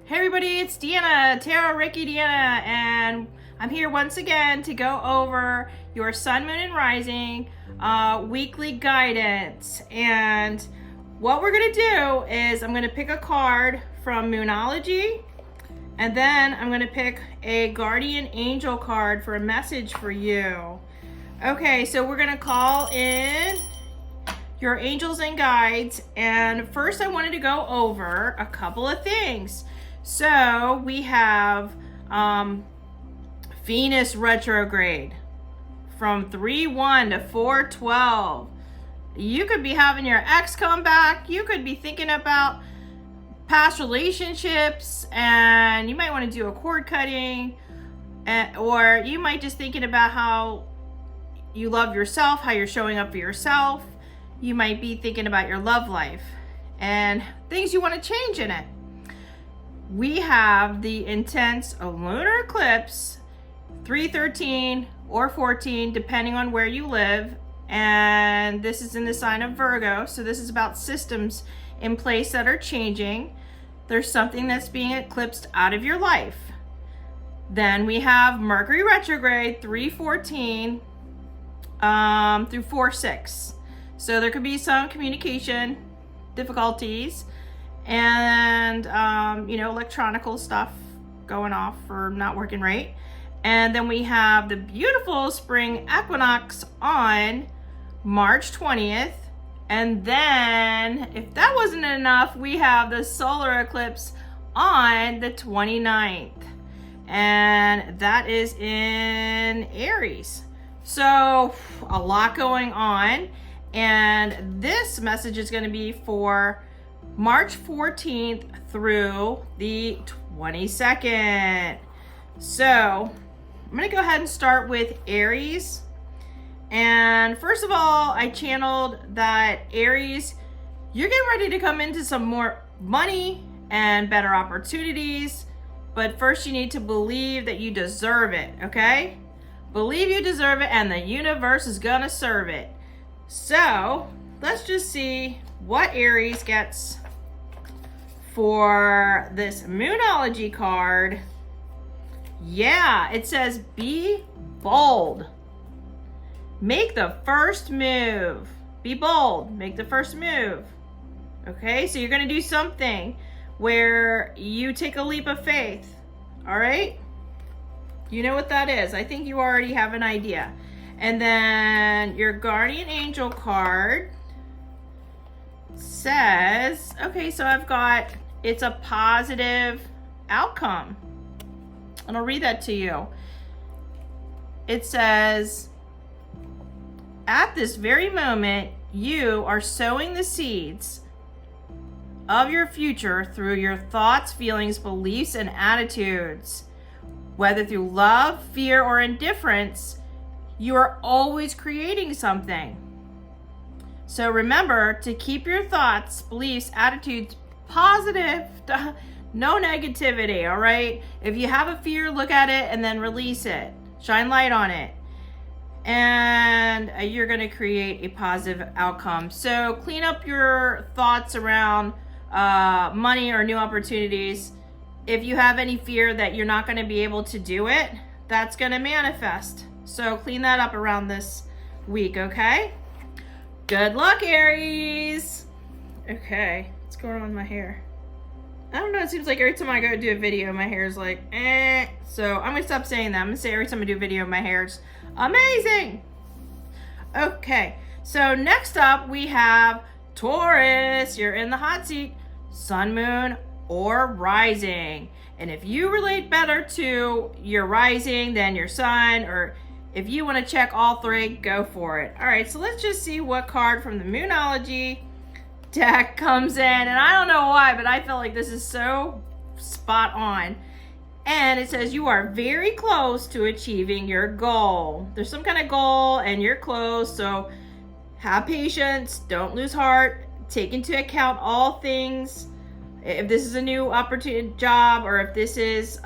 Hey everybody, it's Deanna, Tarot Reiki Deanna, and I'm here once again to go over your Sun, Moon, and Rising weekly guidance. And what we're going to do is I'm going to pick a card from Moonology, and then I'm going to pick a Guardian Angel card for a message for you. Okay, so we're going to call in your angels and guides, and first I wanted to go over a couple of things. So we have Venus retrograde from 3/1 to 4/12. You could be having your ex come back. You could be thinking about past relationships, and you might want to do a cord cutting, or you might just thinking about how you love yourself, how you're showing up for yourself. You might be thinking about your love life and things you want to change in it. We have the intense lunar eclipse, 3/13 or 14, depending on where you live. And this is in the sign of Virgo. So this is about systems in place that are changing. There's something that's being eclipsed out of your life. Then we have Mercury retrograde, 3/14 through 4/6. So there could be some communication difficulties and electronical stuff going off or not working right. And then we have the beautiful spring equinox on March 20th. And then if that wasn't enough, we have the solar eclipse on the 29th, and that is in Aries. So a lot going on, and this message is going to be for March 14th through the 22nd. So I'm going to go ahead and start with Aries. And first of all, I channeled that Aries, you're getting ready to come into some more money and better opportunities. But first you need to believe that you deserve it, okay? Believe you deserve it, and the universe is going to serve it. So let's just see what Aries gets for this Moonology card. Yeah, it says be bold. Make the first move. Be bold. Make the first move. Okay, so you're going to do something where you take a leap of faith. All right? You know what that is. I think you already have an idea. And then your Guardian Angel card says, okay, so I've got, it's a positive outcome. And I'll read that to you. It says, at this very moment, you are sowing the seeds of your future through your thoughts, feelings, beliefs, and attitudes. Whether through love, fear, or indifference, you are always creating something. So remember to keep your thoughts, beliefs, attitudes positive. No negativity, all right? If you have a fear, look at it and then release it. Shine light on it. And you're going to create a positive outcome. So clean up your thoughts around money or new opportunities. If you have any fear that you're not going to be able to do it, that's going to manifest. So clean that up around this week, okay? Good luck, Aries. Okay, what's going on with my hair? I don't know, it seems like every time I go do a video, my hair is like, eh. So I'm going to stop saying that. I'm going to say every time I do a video, my hair's amazing. Okay, so next up we have Taurus. You're in the hot seat. Sun, moon, or rising. And if you relate better to your rising than your sun, or if you want to check all three, go for it. All right, so let's just see what card from the Moonology deck comes in. And I don't know why, but I feel like this is so spot on. And it says you are very close to achieving your goal. There's some kind of goal and you're close, so have patience, don't lose heart, take into account all things. If this is a new opportunity job, or if this is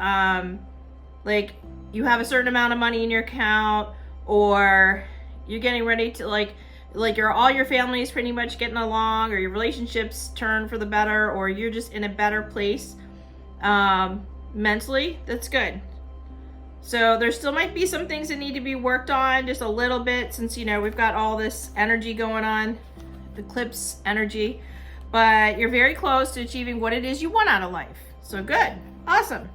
like you have a certain amount of money in your account, or you're getting ready to like all your family is pretty much getting along, or your relationships turn for the better, or you're just in a better place, Mentally, that's good. So there still might be some things that need to be worked on just a little bit, since, you know, we've got all this energy going on, the eclipse energy, but you're very close to achieving what it is you want out of life. So good. Awesome.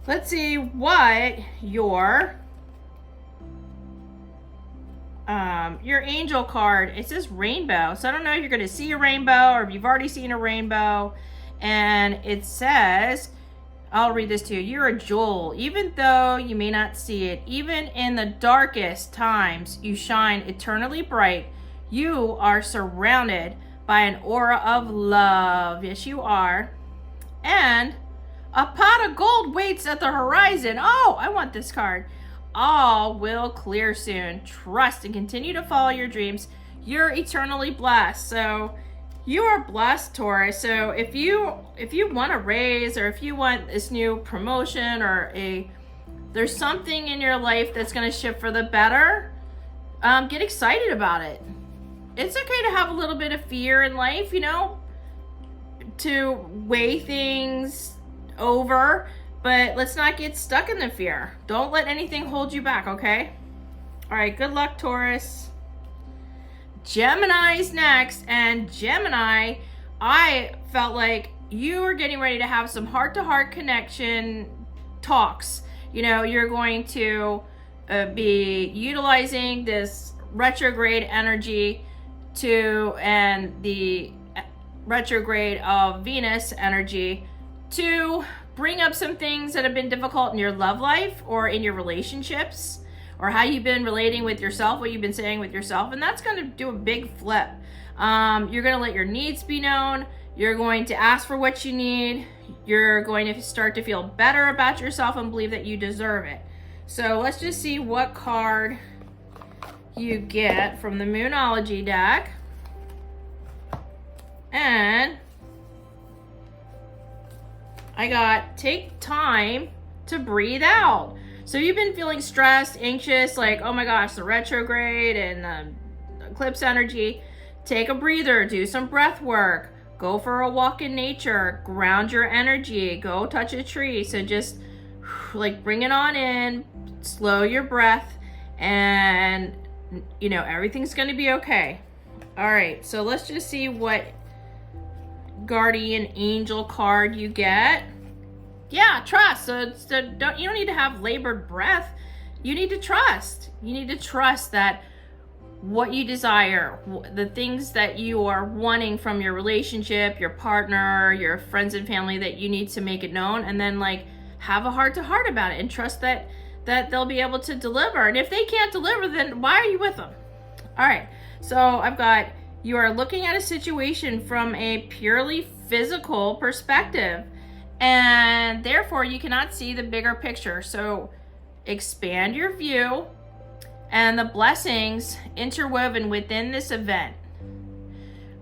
Let's see what your angel card, it says rainbow. So I don't know if you're going to see a rainbow or if you've already seen a rainbow. And it says, I'll read this to you. You're a jewel, even though you may not see it. Even in the darkest times, you shine eternally bright. You are surrounded by an aura of love. Yes, you are. And a pot of gold waits at the horizon. Oh, I want this card. All will clear soon. Trust and continue to follow your dreams. You're eternally blessed. So you are blessed, Taurus. So if you want a raise, or if you want this new promotion, or there's something in your life that's going to shift for the better, get excited about it. It's okay to have a little bit of fear in life, you know, to weigh things over, but let's not get stuck in the fear. Don't let anything hold you back, okay? All right, good luck, Taurus. Gemini's next, and Gemini, I felt like you were getting ready to have some heart-to-heart connection talks. You know, you're going to be utilizing this retrograde energy and the retrograde of Venus energy to bring up some things that have been difficult in your love life or in your relationships, or how you've been relating with yourself, what you've been saying with yourself, and that's going to do a big flip. You're going to let your needs be known. You're going to ask for what you need. You're going to start to feel better about yourself and believe that you deserve it. So let's just see what card you get from the Moonology deck. And I got take time to breathe out. So you've been feeling stressed, anxious, like, oh my gosh, the retrograde and the eclipse energy. Take a breather, do some breath work, go for a walk in nature, ground your energy, go touch a tree. So just like bring it on in, slow your breath, and you know, everything's going to be okay. All right, so let's just see what guardian angel card you get. Yeah, trust. So you don't need to have labored breath. You need to trust. You need to trust that what you desire, the things that you are wanting from your relationship, your partner, your friends and family, that you need to make it known, and then like have a heart-to-heart about it and trust that they'll be able to deliver. And if they can't deliver, then why are you with them? All right, so I've got, you are looking at a situation from a purely physical perspective, and therefore you cannot see the bigger picture. So expand your view and the blessings interwoven within this event.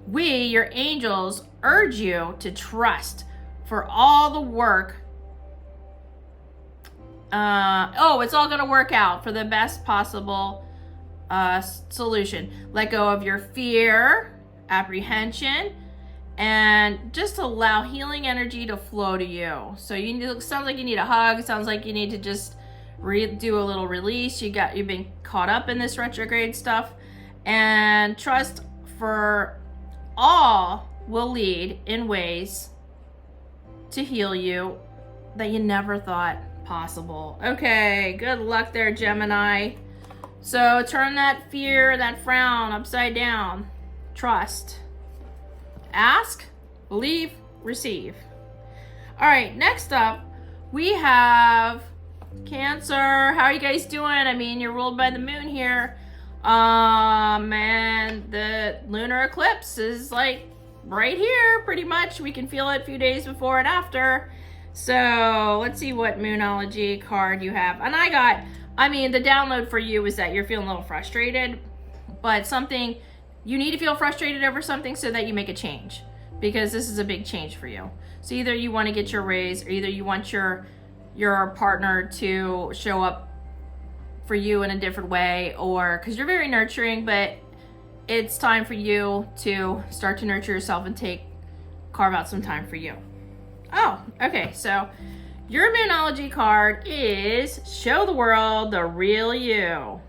We, your angels, urge you to trust for all the work. It's all going to work out for the best possible solution. Let go of your fear, apprehension, and just allow healing energy to flow to you. So sounds like you need a hug. It sounds like you need to just do a little release. You've been caught up in this retrograde stuff, and trust for all will lead in ways to heal you that you never thought possible. Okay, good luck there, Gemini. So turn that fear, that frown upside down. Trust. Ask, believe, receive. All right, next up, we have Cancer. How are you guys doing? I mean, you're ruled by the moon here. And the lunar eclipse is like right here, pretty much. We can feel it a few days before and after. So let's see what Moonology card you have. And the download for you is that you're feeling a little frustrated, but you need to feel frustrated over something so that you make a change, because this is a big change for you. So either you want to get your raise, or either you want your partner to show up for you in a different way, or because you're very nurturing, but it's time for you to start to nurture yourself and carve out some time for you. Oh, okay. So your Moonology card is Show the World the Real You.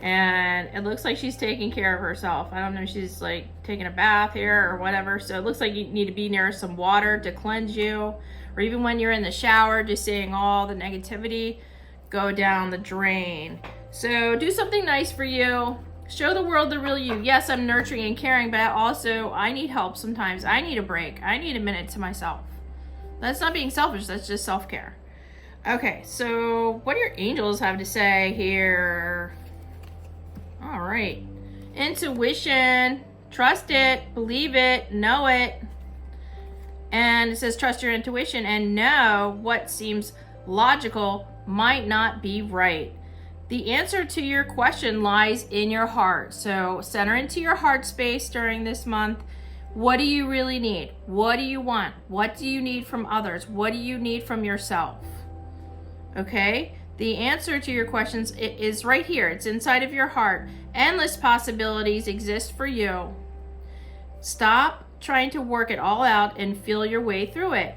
And it looks like she's taking care of herself. I don't know if she's like taking a bath here or whatever. So it looks like you need to be near some water to cleanse you. Or even when you're in the shower, just seeing all the negativity go down the drain. So do something nice for you. Show the world the real you. Yes, I'm nurturing and caring, but also I need help sometimes. I need a break. I need a minute to myself. That's not being selfish. That's just self-care. Okay, so what do your angels have to say here? All right. Intuition. Trust it. Believe it. Know it. And it says trust your intuition and know what seems logical might not be right. The answer to your question lies in your heart. So center into your heart space during this month. What do you really need? What do you want? What do you need from others? What do you need from yourself? Okay? The answer to your questions is right here. It's inside of your heart. Endless possibilities exist for you. Stop trying to work it all out and feel your way through it.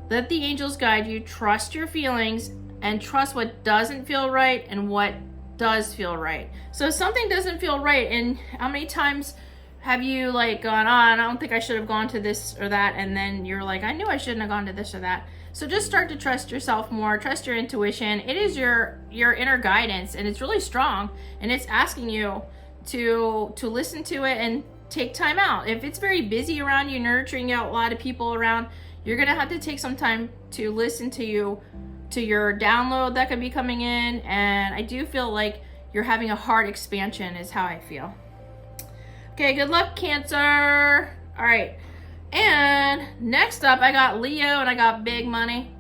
Let the angels guide you. Trust your feelings and trust what doesn't feel right and what does feel right. So if something doesn't feel right, and how many times have you like gone on, I don't think I should have gone to this or that, and then you're like, I knew I shouldn't have gone to this or that. So just start to trust yourself more, trust your intuition. It is your inner guidance, and it's really strong, and it's asking you to listen to it and take time out. If it's very busy around you, nurturing out a lot of people around, you're gonna have to take some time to listen to your download that could be coming in. And I do feel like you're having a heart expansion is how I feel. Okay, good luck, Cancer. All right, and next up I got Leo and I got big money.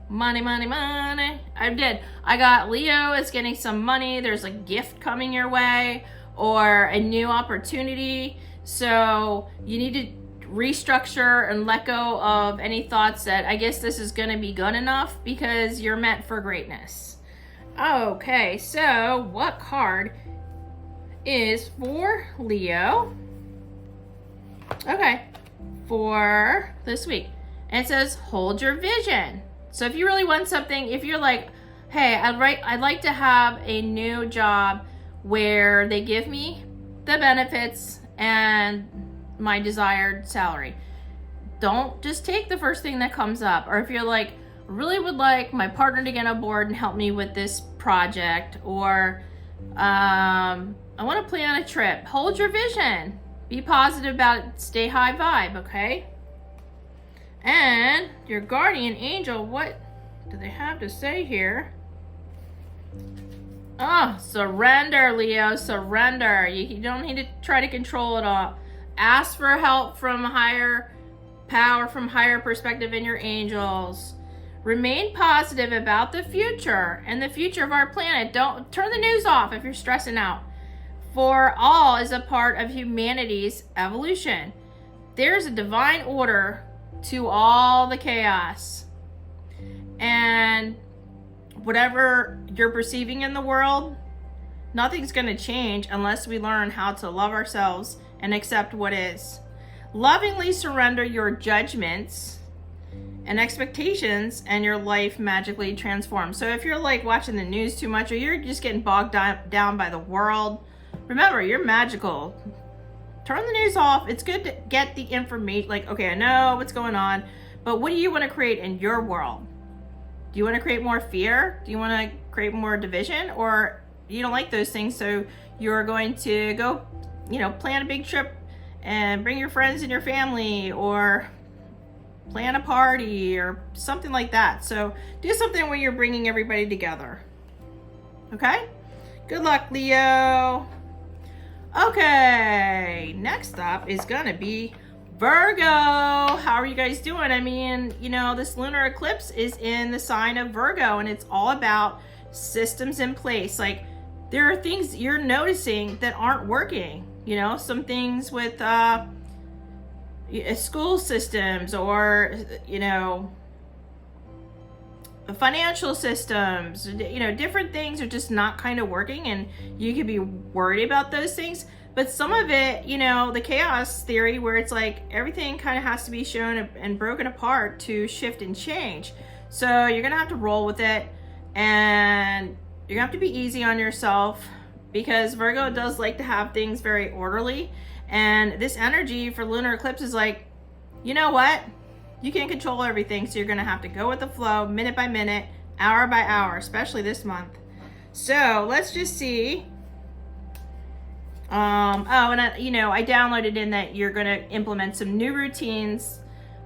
Money. I got Leo is getting some money. There's a gift coming your way or a new opportunity. So you need to restructure and let go of any thoughts that I guess this is going to be good enough because you're meant for greatness. Okay, so what card is for Leo? Okay, for this week. And it says hold your vision. So if you really want something, if you're like, hey, I'd like to have a new job where they give me the benefits and my desired salary. Don't just take the first thing that comes up. Or if you're like, really would like my partner to get on board and help me with this project, or I want to plan a trip. Hold your vision. Be positive about it. Stay high vibe, okay? And your guardian angel, what do they have to say here? Oh, surrender, Leo, surrender. You don't need to try to control it all. Ask for help from higher power, from higher perspective in your angels. Remain positive about the future and the future of our planet. Don't turn the news off if you're stressing out. For all is a part of humanity's evolution. There's a divine order to all the chaos. And whatever you're perceiving in the world, nothing's going to change unless we learn how to love ourselves and accept what is. Lovingly surrender your judgments and expectations, and your life magically transforms. So if you're like watching the news too much, or you're just getting bogged down by the world, remember, you're magical. Turn the news off. It's good to get the information. Like, okay, I know what's going on, but what do you want to create in your world? Do you want to create more fear? Do you want to create more division? Or you don't like those things, so you're going to go, plan a big trip and bring your friends and your family, or plan a party or something like that. So do something where you're bringing everybody together. Okay? Good luck, Leo. Okay, next up is gonna be Virgo. How are you guys doing? I mean, this lunar eclipse is in the sign of Virgo, and it's all about systems in place. Like, there are things you're noticing that aren't working. Some things with school systems, or financial systems, different things are just not kind of working, and you could be worried about those things. But some of it, you know, the chaos theory where it's like everything kind of has to be shown and broken apart to shift and change. So you're gonna have to roll with it, and you're gonna have to be easy on yourself, because Virgo does like to have things very orderly. And this energy for lunar eclipse is like, you know what? You can't control everything, so you're gonna have to go with the flow, minute by minute, hour by hour, especially this month. So let's just see. And I downloaded in that you're gonna implement some new routines,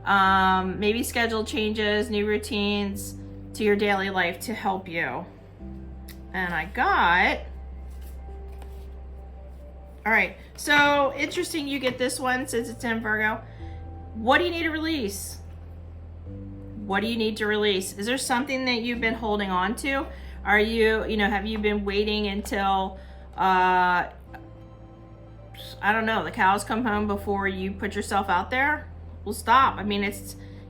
maybe schedule changes, new routines to your daily life to help you. And I got, all right, so interesting you get this one since it's in Virgo. What do you need to release? What do you need to release? Is there something that you've been holding on to? Are you, have you been waiting until, I don't know, the cows come home before you put yourself out there? Well, stop. I mean,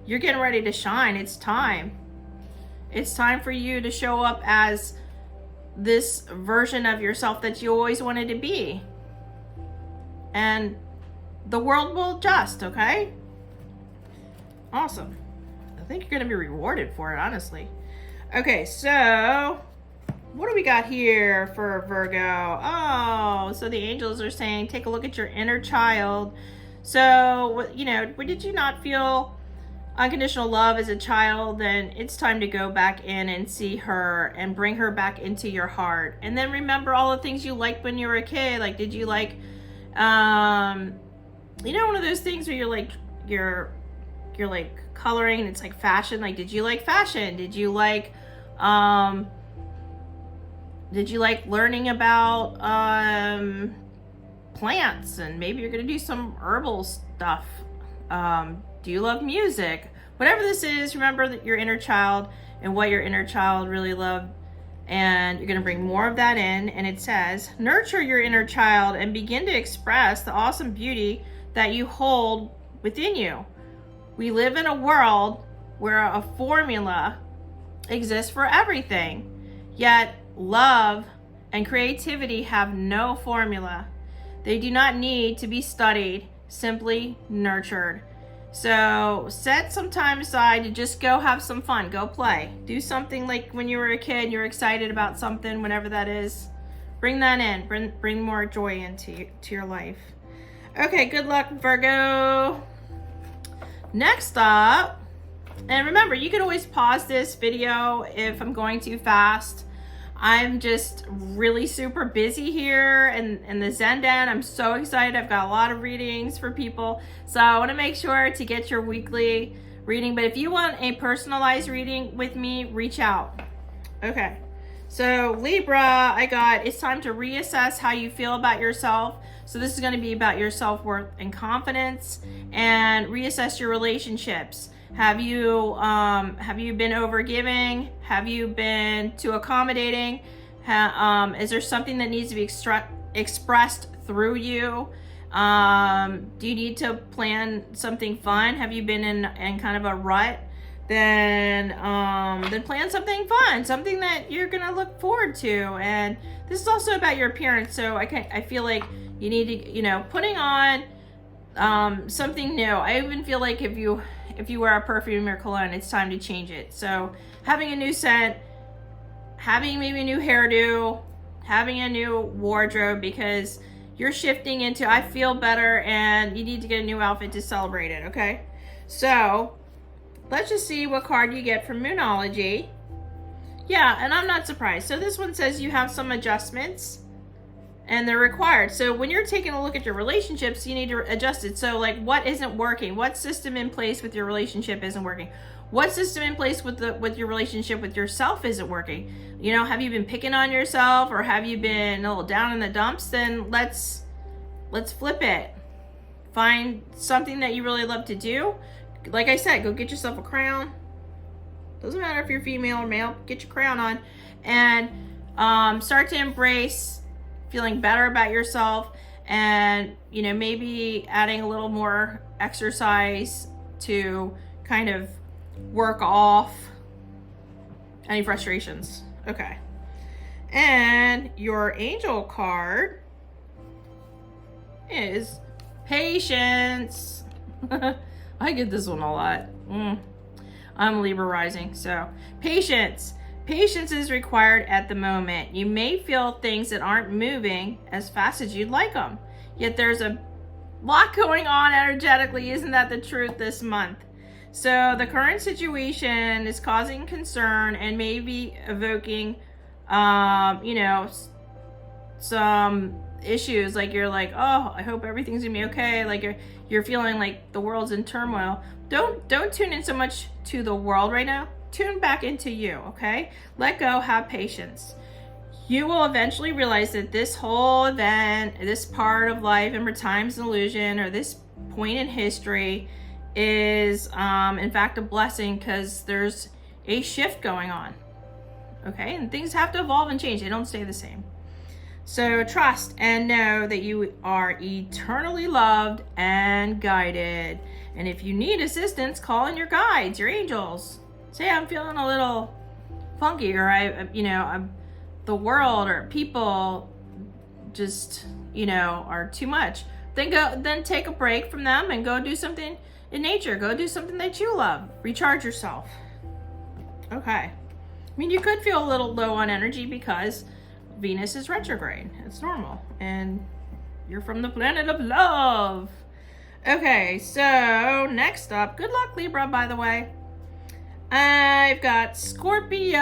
you're getting ready to shine. It's time. It's time for you to show up as this version of yourself that you always wanted to be. And the world will adjust, okay? Awesome. I think you're going to be rewarded for it, honestly. Okay, so what do we got here for Virgo? Oh, so the angels are saying, take a look at your inner child. So, did you not feel unconditional love as a child? Then it's time to go back in and see her and bring her back into your heart. And then remember all the things you liked when you were a kid. Like, did you like, one of those things where you're like coloring and it's like fashion? Like, did you like fashion? Did you like learning about plants? And maybe you're gonna do some herbal stuff. Do you love music? Whatever this is, remember that your inner child and what your inner child really loved, and you're gonna bring more of that in. And it says, nurture your inner child and begin to express the awesome beauty that you hold within you. We live in a world where a formula exists for everything, yet love and creativity have no formula. They do not need to be studied, simply nurtured. So set some time aside to just go have some fun, go play. Do something like when you were a kid, you're excited about something, whenever that is. Bring that in, bring more joy into your life. Okay, good luck, Virgo. Next up, and remember, you can always pause this video if I'm going too fast. I'm just really super busy here in the Zen Den. I'm so excited. I've got a lot of readings for people. So I want to make sure to get your weekly reading. But if you want a personalized reading with me, reach out. Okay. So Libra, I got, it's time to reassess how you feel about yourself. So this is going to be about your self-worth and confidence, and reassess your relationships. Have you been overgiving? Have you been too accommodating? Is there something that needs to be expressed through you? Do you need to plan something fun? Have you been in kind of a rut? Then plan something fun, something that you're gonna look forward to. And this is also about your appearance. So I feel like you need to, putting on something new. I even feel like if you wear a perfume or cologne, it's time to change it. So having a new scent, having maybe a new hairdo, having a new wardrobe, because you're shifting into, I feel better, and you need to get a new outfit to celebrate it, okay? So let's just see what card you get from Moonology. Yeah, and I'm not surprised. So this one says you have some adjustments, and they're required. So when you're taking a look at your relationships, you need to adjust it. So like, what isn't working? What system in place with your relationship isn't working? What system in place with your relationship with yourself isn't working? Have you been picking on yourself, or have you been a little down in the dumps? Then let's flip it. Find something that you really love to do. Like I said, go get yourself a crown. Doesn't matter if you're female or male. Get your crown on, and start to embrace feeling better about yourself, and maybe adding a little more exercise to kind of work off any frustrations. Okay. And your angel card is patience. I get this one a lot. I'm Libra rising, so patience. Patience is required at the moment. You may feel things that aren't moving as fast as you'd like them, yet there's a lot going on energetically. Isn't that the truth this month? So the current situation is causing concern and maybe evoking, some issues. Like you're like, oh, I hope everything's gonna be okay. Like you're feeling like the world's in turmoil. Don't tune in so much to the world right now. Tune back into you, okay? Let go, have patience. You will eventually realize that this whole event, this part of life, remember time's an illusion, or this point in history is in fact a blessing, because there's a shift going on, okay? And things have to evolve and change. They don't stay the same. So trust and know that you are eternally loved and guided. And if you need assistance, call in your guides, your angels. Say, I'm feeling a little funky, or I'm the world or people just, are too much. Then take a break from them and go do something in nature. Go do something that you love. Recharge yourself. Okay. I mean, you could feel a little low on energy because Venus is retrograde. It's normal. And you're from the planet of love. Okay, so next up, good luck, Libra, by the way. I've got Scorpio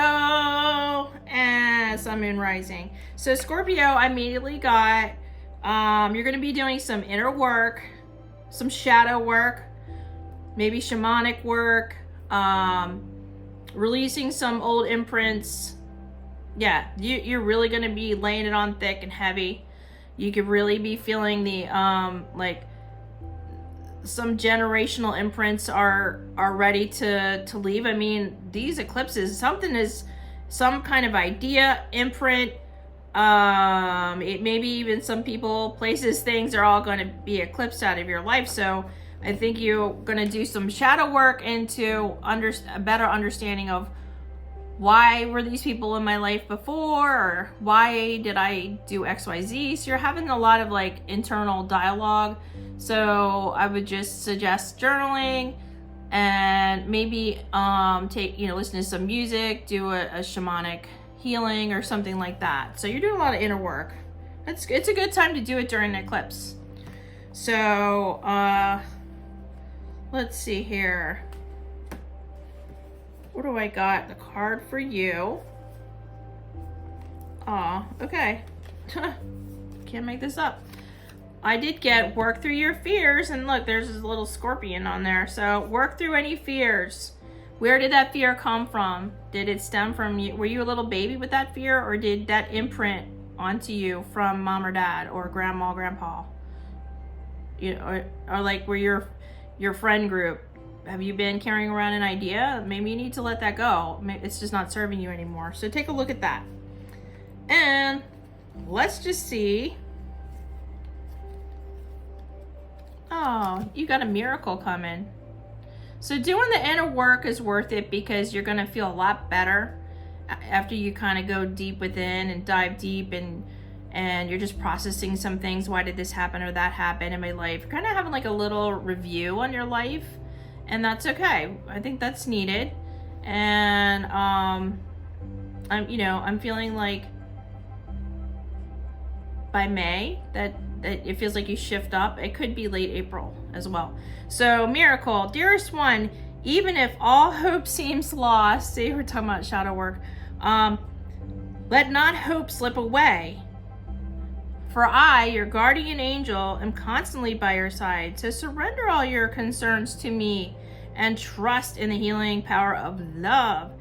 and Sun, Moon, Rising. So Scorpio, I immediately got, you're going to be doing some inner work, some shadow work, maybe shamanic work, releasing some old imprints. Yeah, you're really going to be laying it on thick and heavy. You could really be feeling the, some generational imprints are ready to leave. I mean, these eclipses, some kind of idea, imprint, it maybe even some people, places, things are all going to be eclipsed out of your life. So I think you're going to do some shadow work into a better understanding of why were these people in my life before, or why did I do XYZ? So you're having a lot of internal dialogue. So I would just suggest journaling and maybe listen to some music, do a shamanic healing or something like that. So you're doing a lot of inner work. It's a good time to do it during an eclipse. So let's see here. What do I got? The card for you. Oh, okay. Can't make this up. I did get work through your fears, and look, there's this little scorpion on there. So work through any fears. Where did that fear come from? Did it stem from you? Were you a little baby with that fear, or did that imprint onto you from mom or dad or grandma, grandpa? Or were your friend group? Have you been carrying around an idea? Maybe you need to let that go. It's just not serving you anymore. So take a look at that. And let's just see. Oh, you got a miracle coming. So doing the inner work is worth it, because you're going to feel a lot better after you kind of go deep within and dive deep, and you're just processing some things. Why did this happen or that happen in my life? You're kind of having a little review on your life. And that's okay. I think that's needed. And I'm feeling like by May that it feels like you shift up. It could be late April as well. So miracle, dearest one, even if all hope seems lost, see, we're talking about shadow work, let not hope slip away. For I, your guardian angel, am constantly by your side. So surrender all your concerns to me and trust in the healing power of love.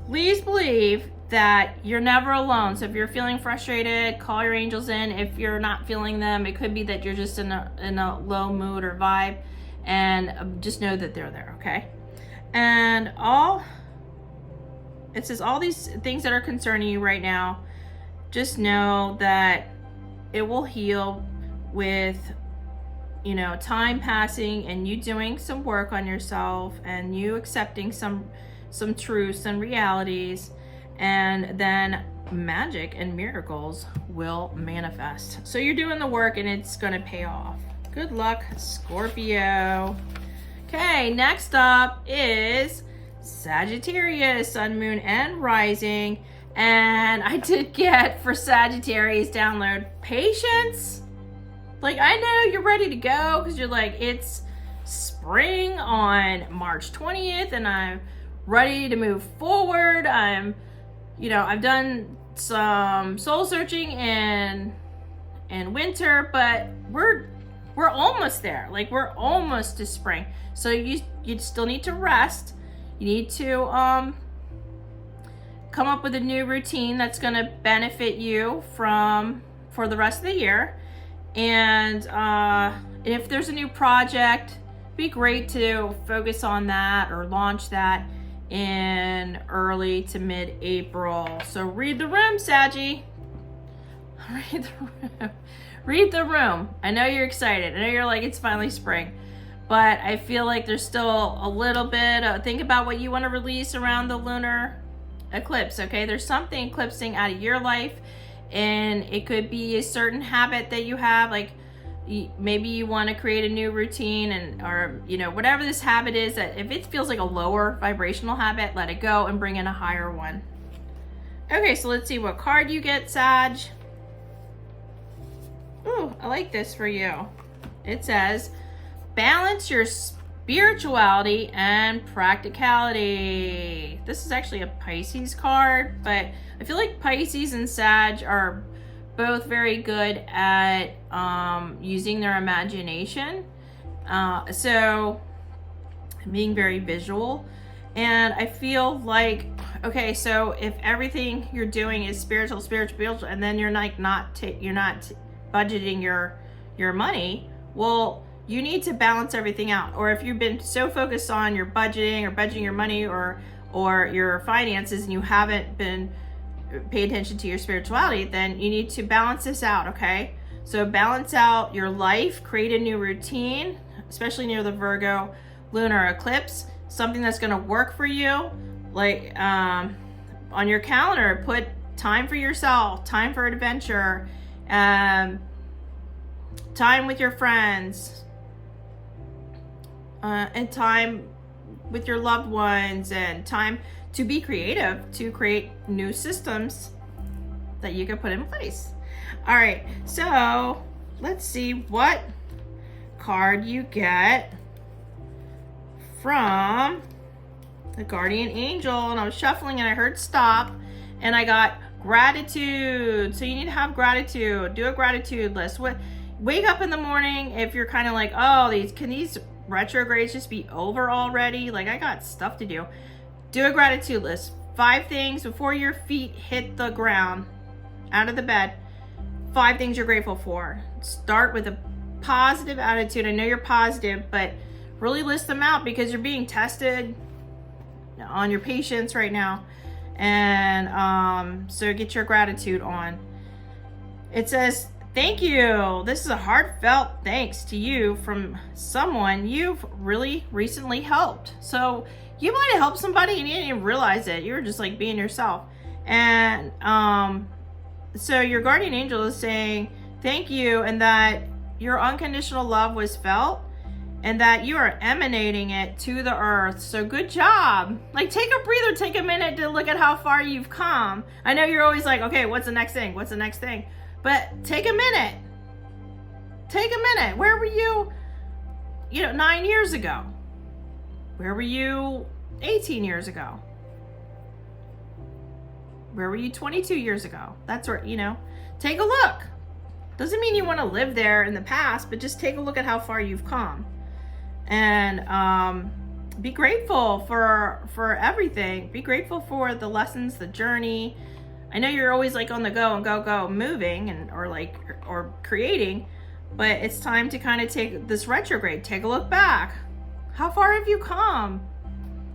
Please believe that you're never alone. So if you're feeling frustrated, call your angels in. If you're not feeling them, it could be that you're just in a low mood or vibe, and just know that they're there, okay? And it says all these things that are concerning you right now, just know that it will heal with time passing and you doing some work on yourself and you accepting some truths and realities, and then magic and miracles will manifest. So you're doing the work and it's going to pay off. Good luck, Scorpio. Okay, next up is Sagittarius, Sun, Moon, and Rising. And I did get for Sagittarius download patience. Like, I know you're ready to go because you're like, it's spring on March 20th and I'm ready to move forward. I've done some soul searching in winter, but we're almost there. Like, we're almost to spring. So you still need to rest. You need to come up with a new routine that's going to benefit you for the rest of the year. And if there's a new project, it'd be great to focus on that or launch that in early to mid-April. So read the room, Saggy. Read the room. Read the room. I know you're excited. I know you're like, it's finally spring. But I feel like there's still a little bit of, think about what you want to release around the lunar eclipse, okay? There's something eclipsing out of your life, and it could be a certain habit that you have, like maybe you want to create a new routine, or whatever this habit is, that if it feels like a lower vibrational habit, let it go and bring in a higher one. Okay, so let's see what card you get, Sag. Ooh, I like this for you. It says, balance your spirituality and practicality. This is actually a Pisces card, but I feel like Pisces and Sag are both very good at using their imagination. So being very visual. And I feel like, okay, so if everything you're doing is spiritual, and then you're like not budgeting your money, well, you need to balance everything out. Or if you've been so focused on your budgeting your money or your finances, and you haven't been pay attention to your spirituality, then you need to balance this out, okay? So balance out your life, create a new routine, especially near the Virgo lunar eclipse, something that's going to work for you. Like on your calendar, put time for yourself, time for adventure, time with your friends, and time with your loved ones, and time to be creative, to create new systems that you can put in place. All right, so let's see what card you get from the Guardian Angel. And I was shuffling and I heard stop, and I got gratitude. So you need to have gratitude. Do a gratitude list. Wake up in the morning if you're kind of like, oh, can these retrogrades just be over already? Like, I got stuff to do. Do a gratitude list. 5 things before your feet hit the ground, out of the bed. 5 things you're grateful for. Start with a positive attitude. I know you're positive, but really list them out, because you're being tested on your patience right now. And so get your gratitude on. It says, thank you. This is a heartfelt thanks to you from someone you've really recently helped. So you might have helped somebody and you didn't even realize it. You were just like being yourself. And so your guardian angel is saying thank you, and that your unconditional love was felt, and that you are emanating it to the earth. So good job. Like, take a breather, take a minute to look at how far you've come. I know you're always like, okay, what's the next thing? What's the next thing? But take a minute. Take a minute. Where were you, 9 years ago? Where were you 18 years ago? Where were you 22 years ago? That's where, take a look. Doesn't mean you want to live there in the past, but just take a look at how far you've come. And be grateful for everything. Be grateful for the lessons, the journey. I know you're always like on the go and go moving or creating, but it's time to kind of take this retrograde. Take a look back. How far have you come?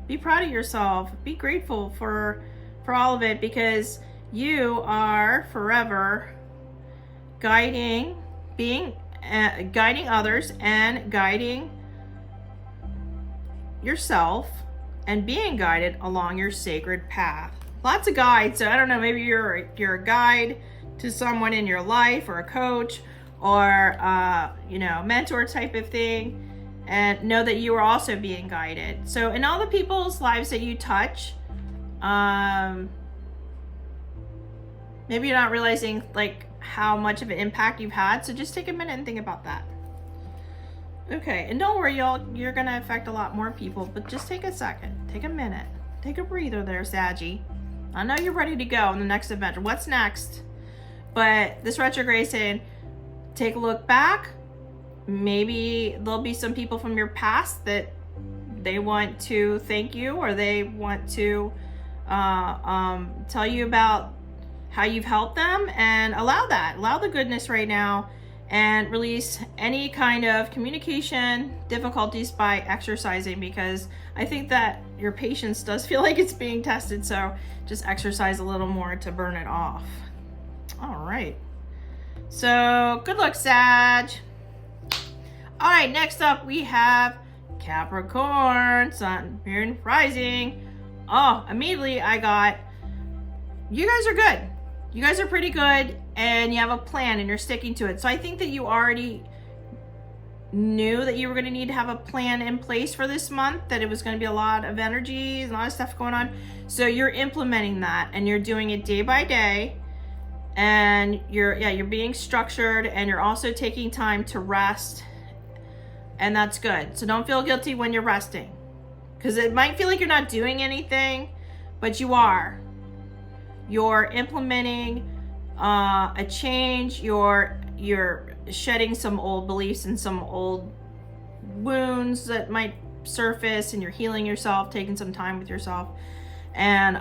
Be proud of yourself. Be grateful for all of it, because you are forever guiding others and guiding yourself and being guided along your sacred path. lots of guides. So I don't know, maybe you're a guide to someone in your life, or a coach, or you know, mentor type of thing, and know that you are also being guided. So in all the people's lives that you touch, maybe you're not realizing like how much of an impact you've had. So just take a minute and think about that. Okay, and don't worry, y'all, you're gonna affect a lot more people, but just take a second, take a minute, take a breather there, Saggy. I know you're ready to go on the next adventure. What's next? But this retrograde is saying, take a look back. Maybe there'll be some people from your past that they want to thank you, or they want to tell you about how you've helped them, and allow the goodness right now, and release any kind of communication difficulties by exercising, because I think that your patience does feel like it's being tested. So just exercise a little more to burn it off. All right. So good luck, Sag. All right, next up we have Capricorn, Sun, Moon, Rising. Oh, immediately I got, you guys are good. You guys are pretty good, and you have a plan and you're sticking to it. So I think that you already knew that you were going to need to have a plan in place for this month, that it was going to be a lot of energy and a lot of stuff going on. So you're implementing that, and you're doing it day by day, and you're being structured, and you're also taking time to rest, and that's good. So don't feel guilty when you're resting, because it might feel like you're not doing anything, but you are. You're implementing a change. You're shedding some old beliefs and some old wounds that might surface, and you're healing yourself, taking some time with yourself, and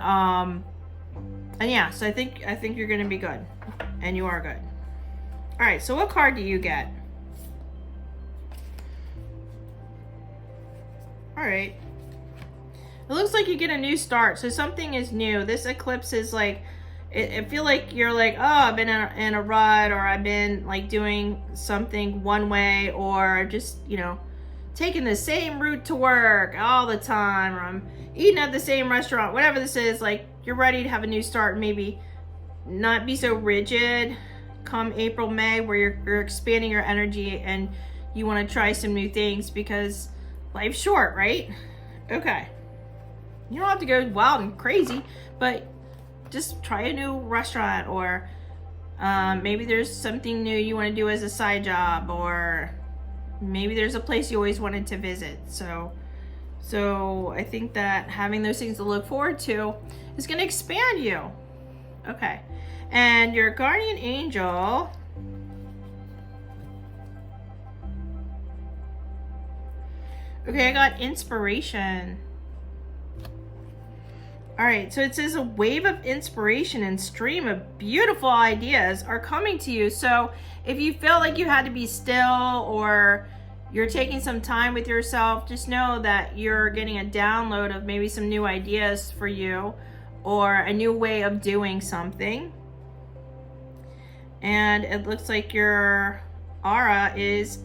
yeah. So I think you're gonna be good, and you are good. All right. So what card do you get? All right. It looks like you get a new start. So something is new. This eclipse is like, I feel like you're like, oh, I've been in a rut, or I've been like doing something one way, or just, you know, taking the same route to work all the time, or I'm eating at the same restaurant, whatever this is. Like, you're ready to have a new start, maybe not be so rigid come April, May, where you're expanding your energy and you want to try some new things, because life's short, right? Okay. You don't have to go wild and crazy, but just try a new restaurant, or maybe there's something new you want to do as a side job, or maybe there's a place you always wanted to visit. So I think that having those things to look forward to is going to expand you. Okay. And your guardian angel, okay, I got inspiration. All right, so it says a wave of inspiration and stream of beautiful ideas are coming to you. So if you feel like you had to be still, or you're taking some time with yourself, just know that you're getting a download of maybe some new ideas for you, or a new way of doing something. And it looks like your aura is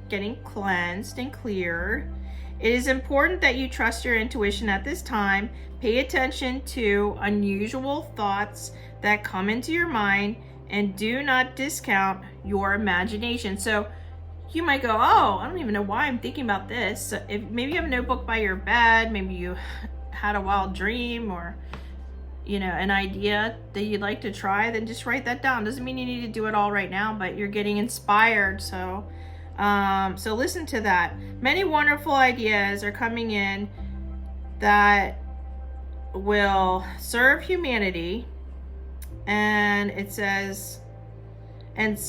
getting cleansed and cleared. It is important that you trust your intuition at this time. Pay attention to unusual thoughts that come into your mind, and do not discount your imagination. So you might go, oh, I don't even know why I'm thinking about this. So if maybe you have a notebook by your bed, maybe you had a wild dream, or you know, an idea that you'd like to try, then just write that down. Doesn't mean you need to do it all right now, but you're getting inspired. So listen to that. Many wonderful ideas are coming in that will serve humanity. And it says, and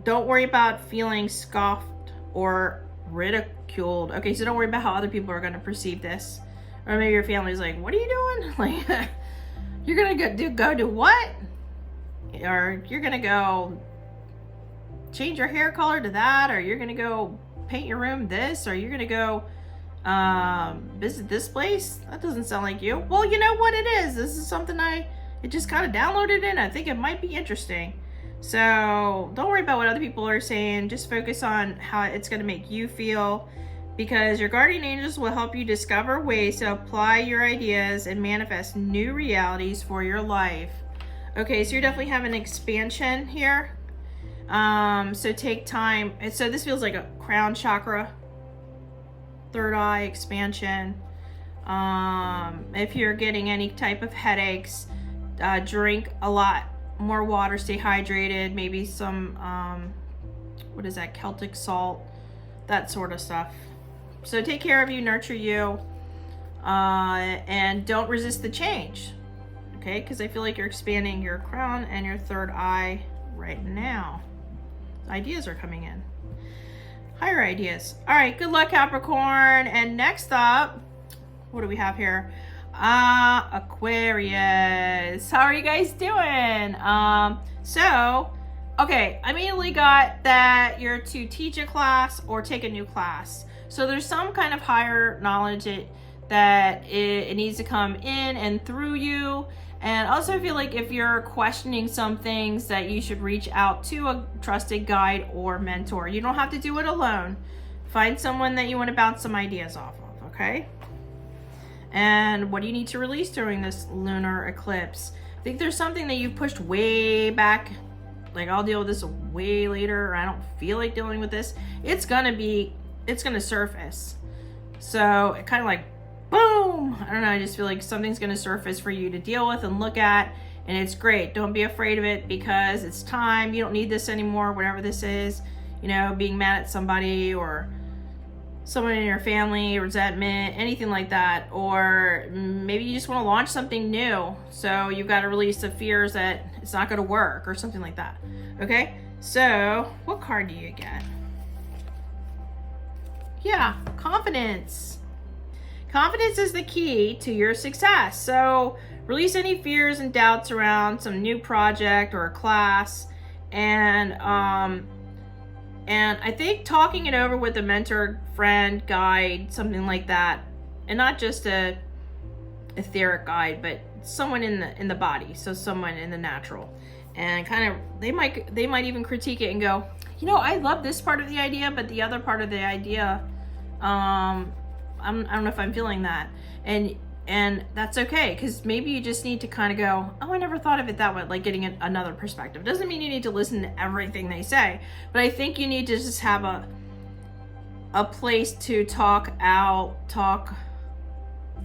don't worry about feeling scoffed or ridiculed. Okay, so don't worry about how other people are going to perceive this. Or maybe your family's like, what are you doing? Like, you're going to go do what? Or you're going to go change your hair color to that, or you're going to go paint your room this, or you're going to go visit this place. That doesn't sound like you. Well, you know what it is. This is something it just kind of downloaded in. I think it might be interesting. So don't worry about what other people are saying. Just focus on how it's going to make you feel. because your guardian angels will help you discover ways to apply your ideas and manifest new realities for your life. Okay, so you're definitely having an expansion here. So take time. And so this feels like a crown chakra, third eye expansion. If you're getting any type of headaches, drink a lot more water, stay hydrated, maybe some, what is that, Celtic salt, that sort of stuff. So take care of you, nurture you, and don't resist the change, okay? Because I feel like you're expanding your crown and your third eye right now. Ideas are coming in. Higher ideas. All right, good luck, Capricorn. And next up, what do we have here? Aquarius. How are you guys doing? Okay, I immediately got that you're to teach a class or take a new class. So there's some kind of higher knowledge that it needs to come in and through you. And also I feel like if you're questioning some things, that you should reach out to a trusted guide or mentor. You don't have to do it alone. Find someone that you want to bounce some ideas off of, okay? And what do you need to release during this lunar eclipse? I think there's something that you've pushed way back. Like, I'll deal with this way later, or I don't feel like dealing with this. It's gonna surface. So it kind of like, boom, I don't know, I just feel like something's gonna surface for you to deal with and look at, and it's great. Don't be afraid of it, because it's time. You don't need this anymore, whatever this is, you know, being mad at somebody or someone in your family, resentment, anything like that. Or maybe you just want to launch something new, so you've got to release the fears that it's not going to work or something like that. Okay, so what card do you get? Yeah, confidence. Confidence is the key to your success. So release any fears and doubts around some new project or a class, and I think talking it over with a mentor, friend, guide, something like that, and not just a etheric guide, but someone in the body, so someone in the natural, and kind of they might even critique it and go, you know, I love this part of the idea, but the other part of the idea, I don't know if I'm feeling that, and that's okay, because maybe you just need to kind of go, oh, I never thought of it that way, like getting another perspective. Doesn't mean you need to listen to everything they say, but I think you need to just have a place to talk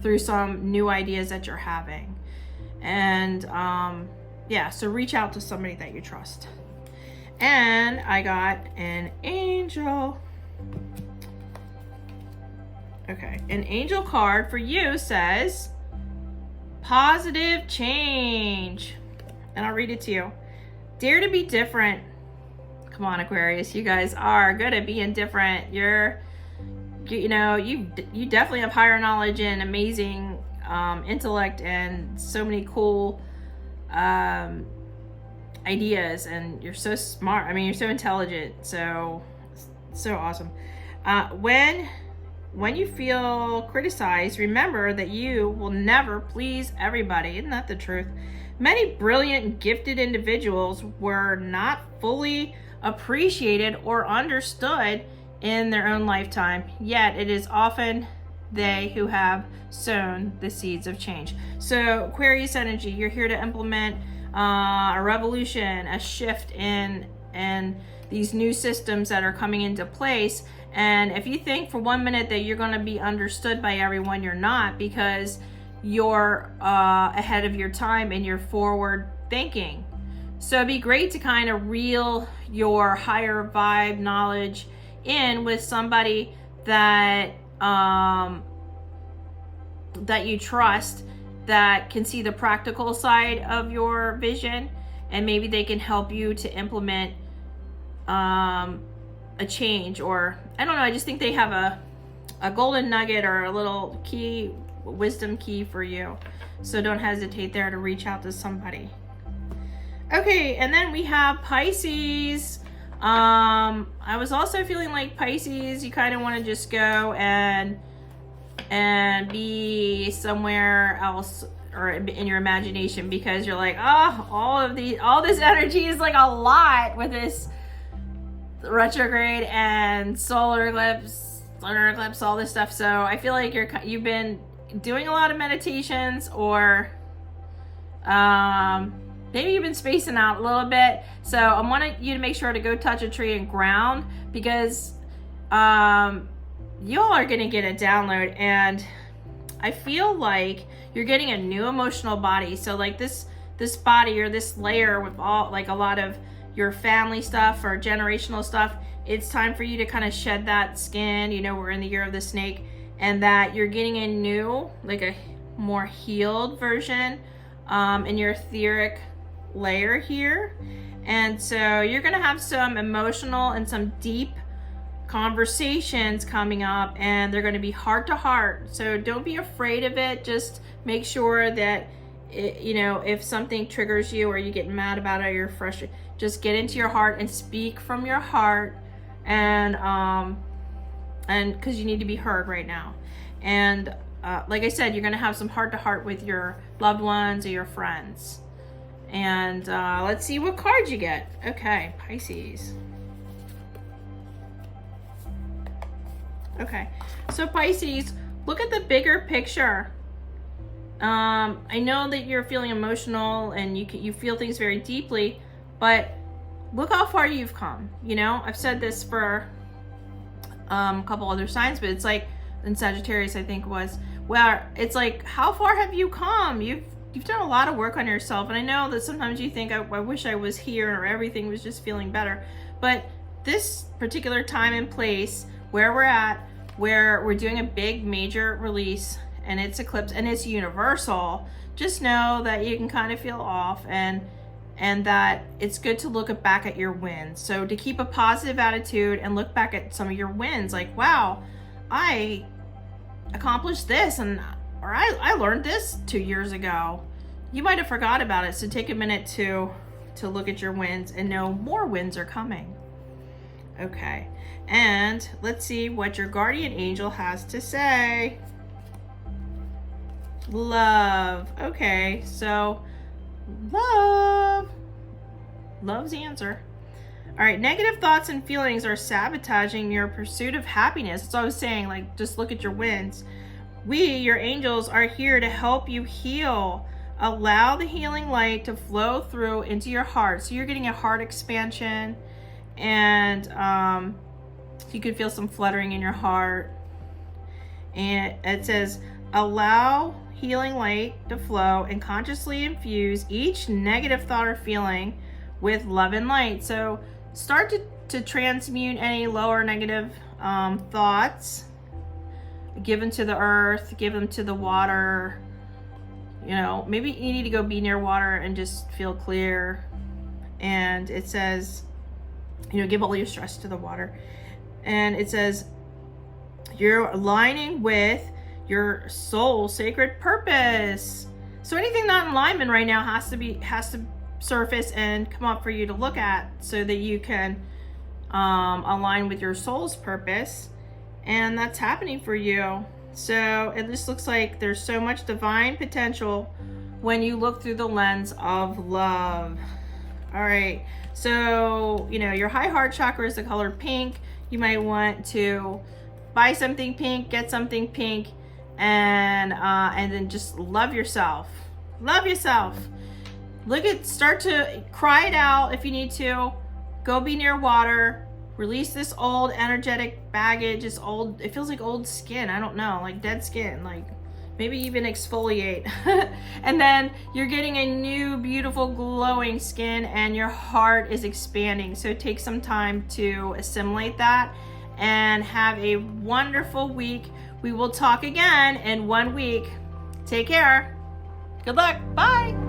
through some new ideas that you're having. And yeah, so reach out to somebody that you trust. And I got an angel. Okay, an angel card for you says positive change. And I'll read it to you. Dare to be different. Come on, Aquarius, you guys are good at being different. You definitely have higher knowledge and amazing intellect and so many cool ideas, and you're so smart. I mean, you're so intelligent, so awesome. When you feel criticized, remember that you will never please everybody. Isn't that the truth? Many brilliant and gifted individuals were not fully appreciated or understood in their own lifetime, yet it is often they who have sown the seeds of change. So Aquarius energy, you're here to implement a revolution, a shift in these new systems that are coming into place. And if you think for 1 minute that you're going to be understood by everyone, you're not, because you're ahead of your time and you're forward thinking. So it'd be great to kind of reel your higher vibe knowledge in with somebody that that you trust, that can see the practical side of your vision, and maybe they can help you to implement a change. Or I don't know, I just think they have a golden nugget or a little key, wisdom key for you. So don't hesitate there to reach out to somebody. Okay, and then we have Pisces. I was also feeling like Pisces, you kind of want to just go and be somewhere else or in your imagination, because you're like, oh, all this energy is like a lot with this retrograde and solar eclipse lunar eclipse, all this stuff. So I feel like you've been doing a lot of meditations, or maybe you've been spacing out a little bit. So I want you to make sure to go touch a tree and ground, because you all are going to get a download, and I feel like you're getting a new emotional body. So like this body, or this layer with all, like a lot of your family stuff or generational stuff, it's time for you to kind of shed that skin. You know, we're in the year of the snake, and that you're getting a new, like a more healed version in your etheric layer here. And so you're gonna have some emotional and some deep conversations coming up, and they're going to be heart to heart. So don't be afraid of it. Just make sure that you know, if something triggers you, or you get mad about it, or you're frustrated, just get into your heart and speak from your heart, and because you need to be heard right now. And like I said, you're going to have some heart to heart with your loved ones or your friends. And let's see what cards you get. Okay, Pisces. Okay, so Pisces, look at the bigger picture. I know that you're feeling emotional and you feel things very deeply, but look how far you've come. You know, I've said this for a couple other signs, but it's like in Sagittarius, I think it was, where it's like, how far have you come? You've done a lot of work on yourself, and I know that sometimes you think, I wish I was here, or everything was just feeling better. But this particular time and place where we're at, where we're doing a big major release, and it's eclipse, and it's universal, just know that you can kind of feel off, and that it's good to look back at your wins. So to keep a positive attitude and look back at some of your wins, like, wow, I accomplished this, or I learned this 2 years ago. You might have forgot about it, so take a minute to look at your wins and know more wins are coming. Okay, and let's see what your guardian angel has to say. Love. Okay, so love's the answer. All right, negative thoughts and feelings are sabotaging your pursuit of happiness. That's what I was saying, like, just look at your wins. We, your angels, are here to help you heal. Allow the healing light to flow through into your heart. So you're getting a heart expansion, and you could feel some fluttering in your heart. And it says, allow healing light to flow and consciously infuse each negative thought or feeling with love and light. So start to transmute any lower negative thoughts. Give them to the earth, give them to the water. You know, maybe you need to go be near water and just feel clear. And it says, you know, give all your stress to the water. And it says, you're aligning with your soul sacred purpose. So anything not in alignment right now has to surface and come up for you to look at, so that you can align with your soul's purpose. And that's happening for you. So it just looks like there's so much divine potential when you look through the lens of love. All right, so you know, your high heart chakra is the color pink. You might want to buy something pink, get something pink, and then just love yourself. Love yourself. Start to cry it out if you need to. Go be near water. Release this old energetic baggage, this old, it feels like old skin, I don't know, like dead skin, like maybe even exfoliate. And then you're getting a new beautiful glowing skin, and your heart is expanding. So take some time to assimilate that, and have a wonderful week. We will talk again in 1 week. Take care. Good luck. Bye.